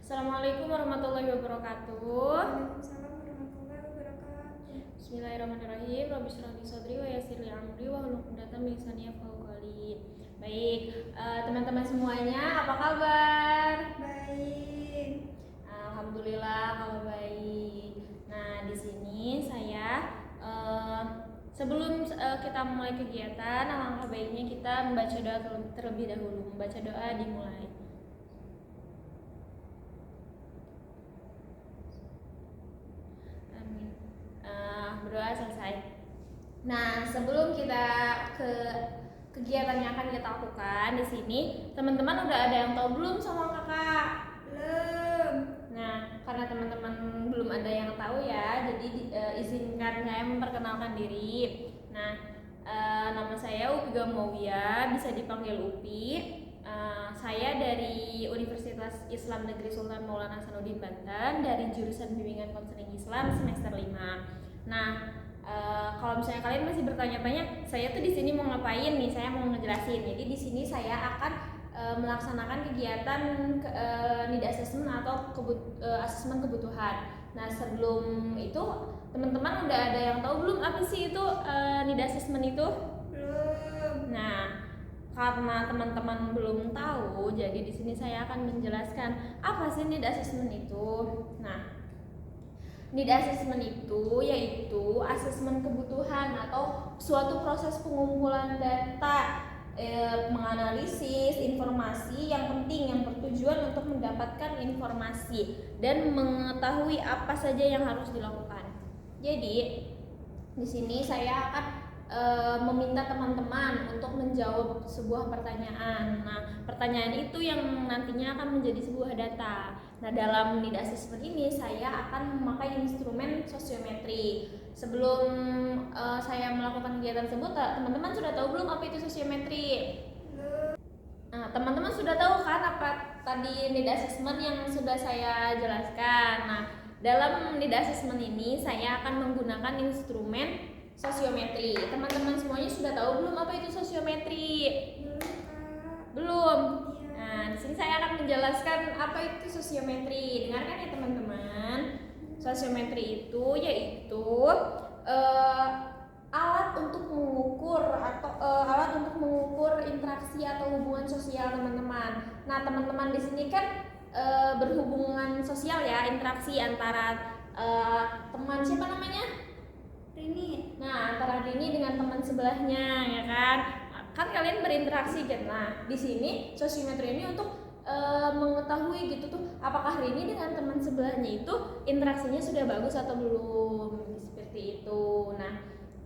Assalamualaikum warahmatullahi wabarakatuh. Waalaikumsalam warahmatullahi wabarakatuh. Bismillahirrahmanirrahim. Rabbi shrah li sadri wa yassir li amri wahlul 'uqdatam min lisani yafqahu qawli. Baik, teman-teman semuanya, apa kabar? Baik. Alhamdulillah kalau baik. Nah, di sini saya sebelum kita mulai kegiatan, alangkah baiknya kita membaca doa terlebih dahulu. Membaca doa dimulai. Berdoa selesai. Nah, sebelum kita ke kegiatan yang akan kita lakukan di sini, teman-teman udah ada yang tahu belum sama kakak? Belum. Nah, karena teman-teman belum ada yang tahu ya, jadi izinkan saya memperkenalkan diri. Nah, nama saya Upi Gamowia, bisa dipanggil Upi. Saya dari Universitas Islam Negeri Sultan Maulana Hasanuddin Banten, dari jurusan Bimbingan Konseling Islam semester 5. Nah, kalau misalnya kalian masih bertanya-tanya, saya tuh di sini mau ngapain nih? Saya mau ngejelasin. Jadi di sini saya akan melaksanakan kegiatan need assessment atau asesmen kebutuhan. Nah, sebelum itu teman-teman udah ada yang tahu belum apa sih itu need assessment itu? Belum. Nah, karena teman-teman belum tahu, jadi di sini saya akan menjelaskan apa sih need assessment itu. Nah, need assessment itu yaitu asesmen kebutuhan atau suatu proses pengumpulan data, menganalisis informasi yang penting yang bertujuan untuk mendapatkan informasi dan mengetahui apa saja yang harus dilakukan. Jadi di sini saya akan meminta teman-teman untuk menjawab sebuah pertanyaan. Nah, pertanyaan itu yang nantinya akan menjadi sebuah data. Nah, dalam need assessment ini saya akan memakai instrumen sosiometri. Sebelum saya melakukan kegiatan tersebut, teman-teman sudah tahu belum apa itu sosiometri? Belum. Nah, teman-teman sudah tahu kan apa tadi need assessment yang sudah saya jelaskan. Nah, dalam need assessment ini saya akan menggunakan instrumen sosiometri. Teman-teman semuanya sudah tahu belum apa itu sosiometri? Belum, Kak. Belum. Iya. Nah, di sini saya akan menjelaskan apa itu sosiometri. Dengarkan ya teman-teman. Sosiometri itu yaitu alat untuk mengukur atau alat untuk mengukur interaksi atau hubungan sosial teman-teman. Nah, teman-teman di sini kan berhubungan sosial ya, interaksi antara teman siapa namanya? Rini. Nah, antara Rini dengan teman sebelahnya, ya kan? Kan kalian berinteraksi kan? Nah, di sini sosiometri ini untuk mengetahui gitu tuh, apakah Rini dengan teman sebelahnya itu interaksinya sudah bagus atau belum, seperti itu. Nah,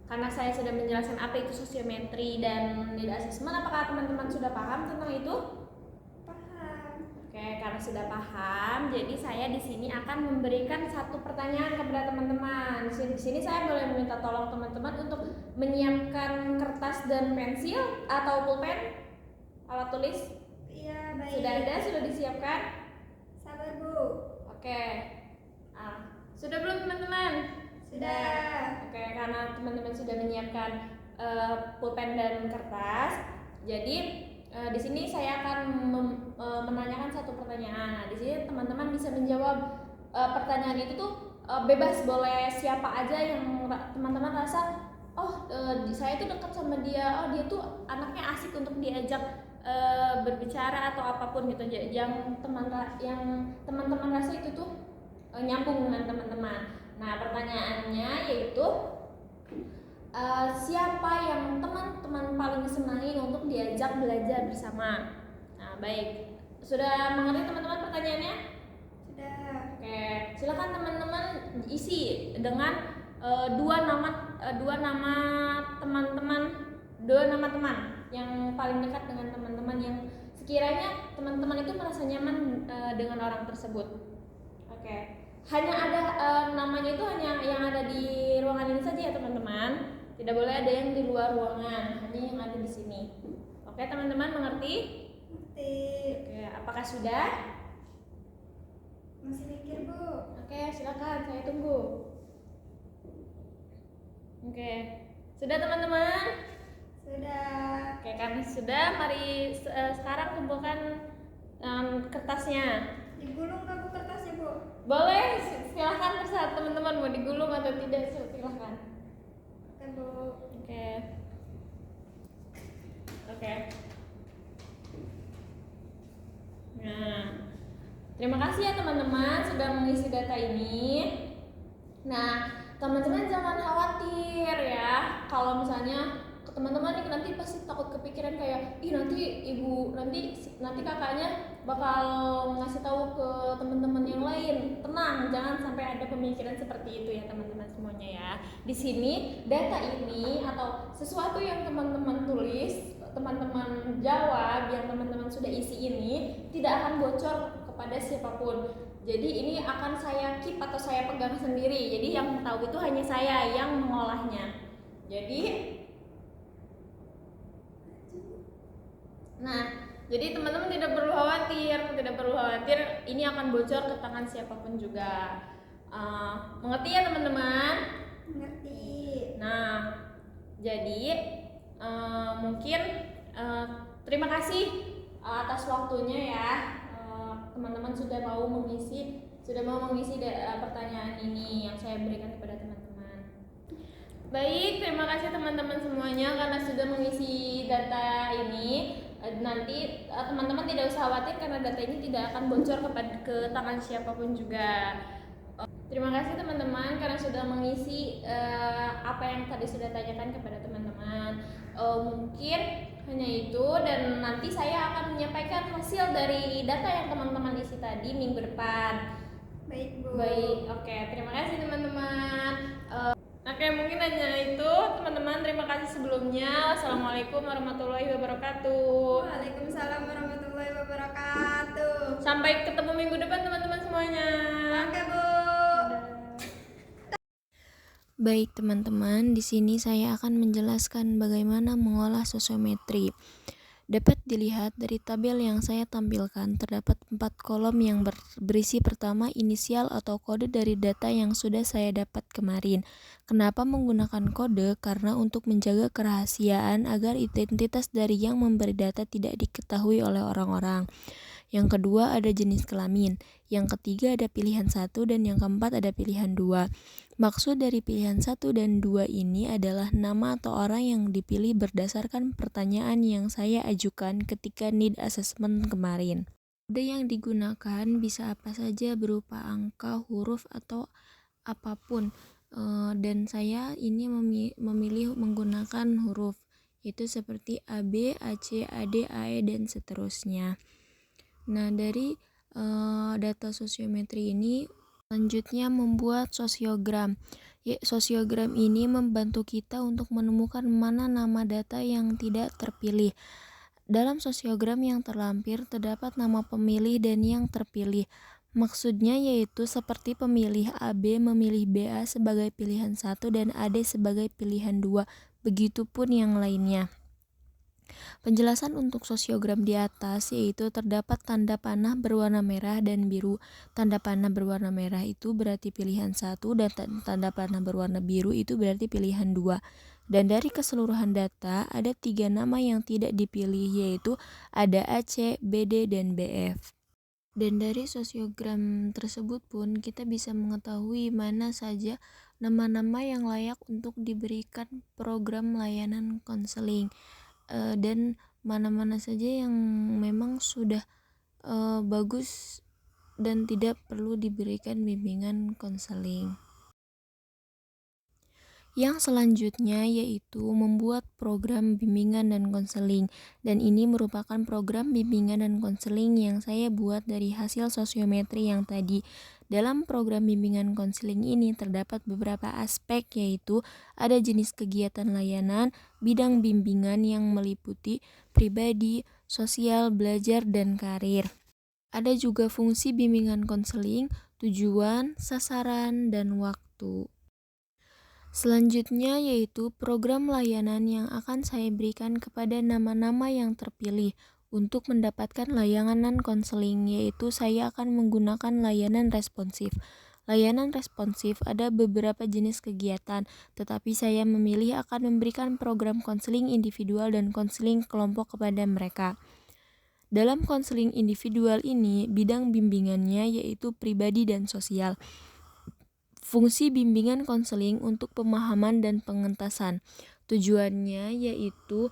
karena saya sudah menjelaskan apa itu sosiometri dan need assessment, apakah teman-teman sudah paham tentang itu? Oke, karena sudah paham, jadi saya di sini akan memberikan satu pertanyaan kepada teman-teman. Di sini saya boleh meminta tolong teman-teman untuk menyiapkan kertas dan pensil atau pulpen, alat tulis. Iya, baik. Sudah ada, sudah disiapkan? Sabar, Bu. Oke. Sudah belum teman-teman? Sudah. Oke, karena teman-teman sudah menyiapkan pulpen dan kertas, jadi di sini saya akan menanyakan satu pertanyaan. Nah, di sini teman-teman bisa menjawab pertanyaan itu tuh bebas, boleh siapa aja yang teman-teman rasa saya tuh dekat sama dia, dia tuh anaknya asik untuk diajak berbicara atau apapun gitu, yang teman-teman rasa itu tuh nyambung dengan teman-teman. Nah, pertanyaannya yaitu siapa yang teman-teman paling senangi untuk diajak belajar bersama? Nah, baik. Sudah mengerti teman-teman pertanyaannya? Sudah. Oke, silakan teman-teman isi dengan dua nama teman yang paling dekat dengan teman-teman yang sekiranya teman-teman itu merasa nyaman dengan orang tersebut. Oke. Hanya ada namanya itu hanya yang ada di ruangan ini saja ya teman-teman. Tidak boleh ada yang di luar ruangan, hanya yang ada di sini. Oke teman-teman, mengerti? Ngerti. Oke, apakah sudah? Masih mikir, Bu. Oke, silakan, saya tunggu. Oke, sudah teman-teman? Sudah. Oke, karena sudah, mari sekarang kumpulkan kertasnya. Digulung nggak, Bu, kertasnya, Bu? Boleh, silahkan terserah teman-teman mau digulung atau tidak, silahkan. Oke, Bu. Oke. Oke. Nah, terima kasih ya teman-teman sudah mengisi data ini. Nah, teman-teman jangan khawatir ya kalau misalnya ke teman-teman nih nanti pasti takut kepikiran kayak nanti ibu nanti kakaknya bakal ngasih tahu ke teman-teman yang lain. Tenang, jangan sampai ada pemikiran seperti itu ya teman-teman semuanya ya. Di sini data ini atau sesuatu yang teman-teman tulis, teman-teman jawab, yang teman-teman sudah isi ini tidak akan bocor kepada siapapun. Jadi ini akan saya keep atau saya pegang sendiri. Jadi yang tahu itu hanya saya yang mengolahnya. Jadi teman-teman tidak perlu khawatir, ini akan bocor ke tangan siapapun juga. Mengerti ya teman-teman? Mengerti. Nah, jadi mungkin terima kasih atas waktunya ya. Teman-teman sudah mau mengisi pertanyaan ini yang saya berikan kepada teman-teman. Baik, terima kasih teman-teman semuanya karena sudah mengisi data ini. Nanti teman-teman tidak usah khawatir karena data ini tidak akan bocor ke tangan siapapun juga. Terima kasih teman-teman karena sudah mengisi apa yang tadi sudah tanyakan kepada teman-teman. Mungkin hanya itu, dan nanti saya akan menyampaikan hasil dari data yang teman-teman isi tadi minggu depan. Baik, Bu. Baik, oke, terima kasih teman-teman. Oke, mungkin hanya itu teman-teman. Terima kasih sebelumnya. Assalamualaikum warahmatullahi wabarakatuh. Waalaikumsalam warahmatullahi wabarakatuh. Sampai ketemu minggu depan teman-teman semuanya. Oke, Bu. Baik teman-teman, di sini saya akan menjelaskan bagaimana mengolah sosiometri. Dapat dilihat dari tabel yang saya tampilkan, terdapat 4 kolom yang berisi pertama inisial atau kode dari data yang sudah saya dapat kemarin. Kenapa menggunakan kode? Karena untuk menjaga kerahasiaan agar identitas dari yang memberi data tidak diketahui oleh orang-orang. Yang kedua ada jenis kelamin, yang ketiga ada pilihan 1, dan yang keempat ada pilihan 2. Maksud dari pilihan 1 dan 2 ini adalah nama atau orang yang dipilih berdasarkan pertanyaan yang saya ajukan ketika need assessment kemarin. Kode yang digunakan bisa apa saja berupa angka, huruf, atau apapun, dan saya ini memilih menggunakan huruf, yaitu seperti AB, AC, AD, AE, dan seterusnya. Nah, dari data sosiometri ini selanjutnya membuat sosiogram. Sosiogram ini membantu kita untuk menemukan mana nama data yang tidak terpilih. Dalam sosiogram yang terlampir terdapat nama pemilih dan yang terpilih. Maksudnya yaitu seperti pemilih AB memilih BA sebagai pilihan 1 dan AD sebagai pilihan 2, begitupun yang lainnya. Penjelasan untuk sosiogram di atas yaitu terdapat tanda panah berwarna merah dan biru. Tanda panah berwarna merah itu berarti pilihan 1 dan tanda panah berwarna biru itu berarti pilihan 2. Dan dari keseluruhan data ada 3 nama yang tidak dipilih, yaitu ada AC, BD, dan BF. Dan dari sosiogram tersebut pun kita bisa mengetahui mana saja nama-nama yang layak untuk diberikan program layanan konseling. Dan mana-mana saja yang memang sudah bagus dan tidak perlu diberikan bimbingan konseling. Yang selanjutnya yaitu membuat program bimbingan dan konseling, dan ini merupakan program bimbingan dan konseling yang saya buat dari hasil sosiometri yang tadi. Dalam program bimbingan konseling ini terdapat beberapa aspek, yaitu ada jenis kegiatan layanan, bidang bimbingan yang meliputi pribadi, sosial, belajar, dan karir. Ada juga fungsi bimbingan konseling, tujuan, sasaran, dan waktu. Selanjutnya yaitu program layanan yang akan saya berikan kepada nama-nama yang terpilih untuk mendapatkan layanan konseling, yaitu saya akan menggunakan layanan responsif. Layanan responsif ada beberapa jenis kegiatan, tetapi saya memilih akan memberikan program konseling individual dan konseling kelompok kepada mereka. Dalam konseling individual ini, bidang bimbingannya yaitu pribadi dan sosial. Fungsi bimbingan konseling untuk pemahaman dan pengentasan. Tujuannya yaitu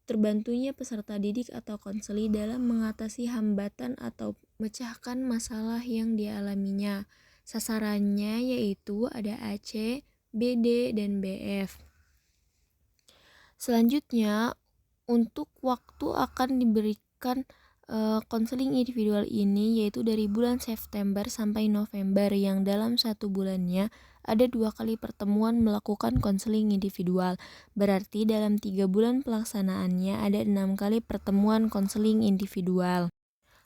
terbantunya peserta didik atau konseli dalam mengatasi hambatan atau memecahkan masalah yang dialaminya. Sasarannya yaitu ada AC, BD, dan BF. Selanjutnya, untuk waktu akan diberikan konseling individual ini yaitu dari bulan September sampai November, yang dalam 1 bulannya ada 2 kali pertemuan melakukan konseling individual. Berarti dalam 3 bulan pelaksanaannya ada 6 kali pertemuan konseling individual.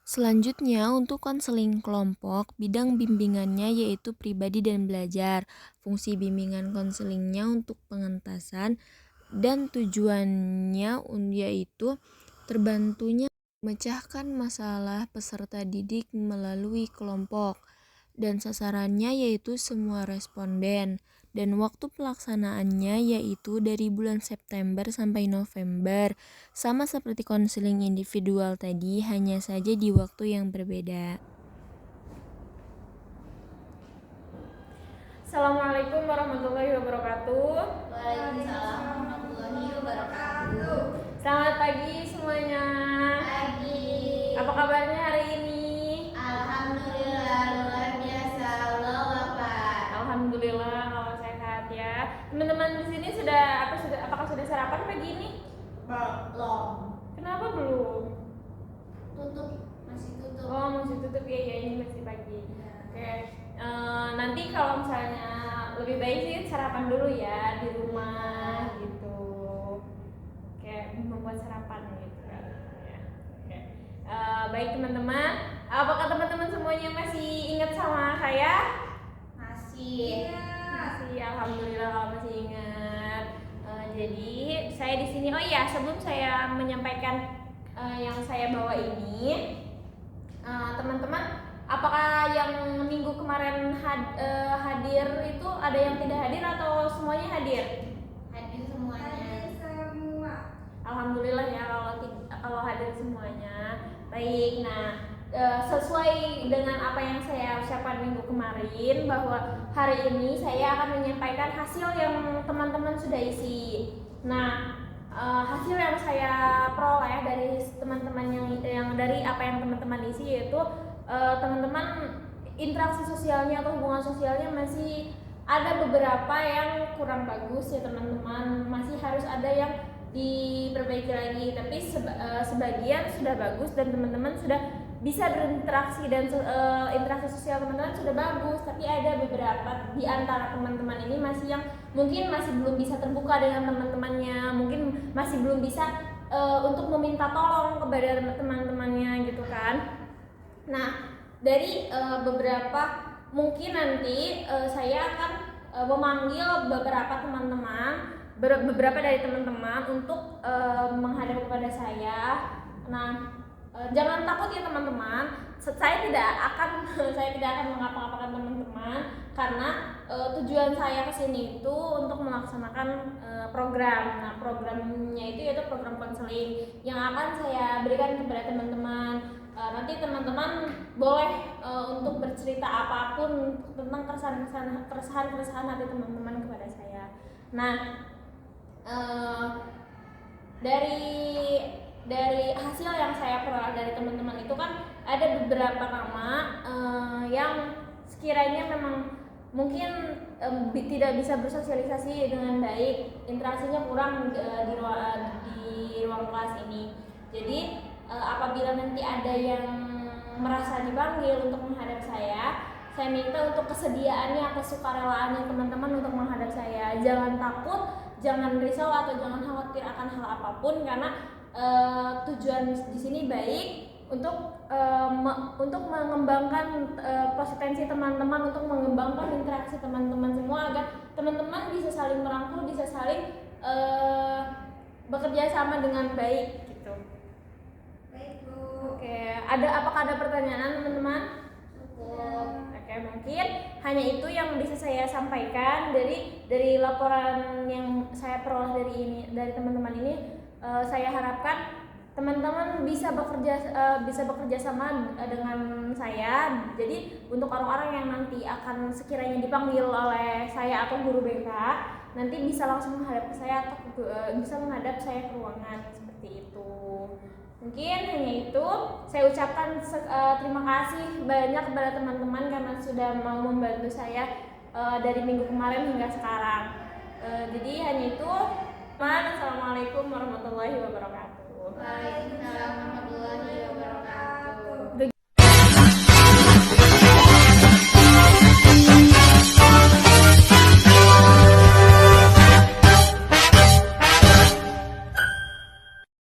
Selanjutnya untuk konseling kelompok, bidang bimbingannya yaitu pribadi dan belajar. Fungsi bimbingan konselingnya untuk pengentasan dan tujuannya yaitu terbantunya memecahkan masalah peserta didik melalui kelompok, dan sasarannya yaitu semua responden, dan waktu pelaksanaannya yaitu dari bulan September sampai November. Sama seperti konseling individual tadi, hanya saja di waktu yang berbeda. Assalamualaikum warahmatullahi wabarakatuh. Waalaikumsalam warahmatullahi wabarakatuh. Selamat pagi semuanya. Pagi. Apa kabarnya hari ini? Alhamdulillah luar biasa. Allah wafat. Alhamdulillah kalau sehat ya. Teman-teman di sini apakah sudah sarapan pagi ini? Belum. Kenapa belum? Masih tutup. Oh, masih tutup ya, ini masih pagi. Oke. Nanti kalau misalnya lebih baik sih sarapan dulu ya di rumah gitu. Kayak membuat sarapan gitu kan. Ya. Oke. Baik teman-teman, apakah teman-teman semuanya masih ingat sama saya? Masih. Masih, alhamdulillah kalau masih ingat. Jadi saya di sini. Oh iya, sebelum saya menyampaikan yang saya bawa ini, teman-teman, apakah yang minggu kemarin hadir itu ada yang tidak hadir atau semuanya hadir? Hadir semuanya. Alhamdulillah ya kalau hadir semuanya. Baik, nah sesuai dengan apa yang saya ucapkan minggu kemarin, bahwa hari ini saya akan menyampaikan hasil yang teman-teman sudah isi. Nah, hasil yang saya peroleh dari teman-teman yang dari apa yang teman-teman isi yaitu teman-teman interaksi sosialnya atau hubungan sosialnya masih ada beberapa yang kurang bagus ya teman-teman, masih harus ada yang diperbaiki lagi, tapi sebagian sudah bagus dan teman-teman sudah bisa berinteraksi dan interaksi sosial teman-teman sudah bagus, tapi ada beberapa di antara teman-teman ini masih yang mungkin masih belum bisa terbuka dengan teman-temannya, mungkin masih belum bisa untuk meminta tolong kepada teman-temannya gitu kan. Nah, dari beberapa mungkin nanti saya akan memanggil beberapa teman-teman, beberapa dari teman-teman untuk menghadap kepada saya. Nah, jangan takut ya teman-teman. Saya tidak akan mengapa-ngapakan teman-teman karena tujuan saya kesini itu untuk melaksanakan program. Nah, programnya itu yaitu program konseling yang akan saya berikan kepada teman-teman. Nanti teman-teman boleh untuk bercerita apapun tentang keresahan hati teman-teman kepada saya. Nah, dari hasil yang saya peroleh dari teman-teman itu kan ada beberapa nama yang sekiranya memang mungkin tidak bisa bersosialisasi dengan baik, interaksinya kurang di ruang kelas ini. Jadi apabila nanti ada yang merasa dipanggil untuk menghadap saya minta untuk kesediaannya, kesukarelaannya teman-teman untuk menghadap saya. Jangan takut, jangan risau atau jangan khawatir akan hal apapun, karena tujuan di sini baik untuk mengembangkan potensi teman-teman, untuk mengembangkan interaksi teman-teman semua agar teman-teman bisa saling merangkul, bisa saling bekerja sama dengan baik gitu. Baik, Bu. Oke, apakah ada pertanyaan teman-teman? Cukup. Oke, mungkin hanya itu yang bisa saya sampaikan dari laporan yang saya peroleh dari teman-teman ini. Saya harapkan teman-teman bisa bekerja sama dengan saya. Jadi untuk orang-orang yang nanti akan sekiranya dipanggil oleh saya atau guru BK, nanti bisa langsung menghadap ke saya atau bisa menghadap saya ke ruangan seperti itu. Mungkin hanya itu. Saya ucapkan terima kasih banyak kepada teman-teman karena sudah mau membantu saya dari minggu kemarin hingga sekarang. Jadi hanya itu. Assalamualaikum warahmatullahi wabarakatuh.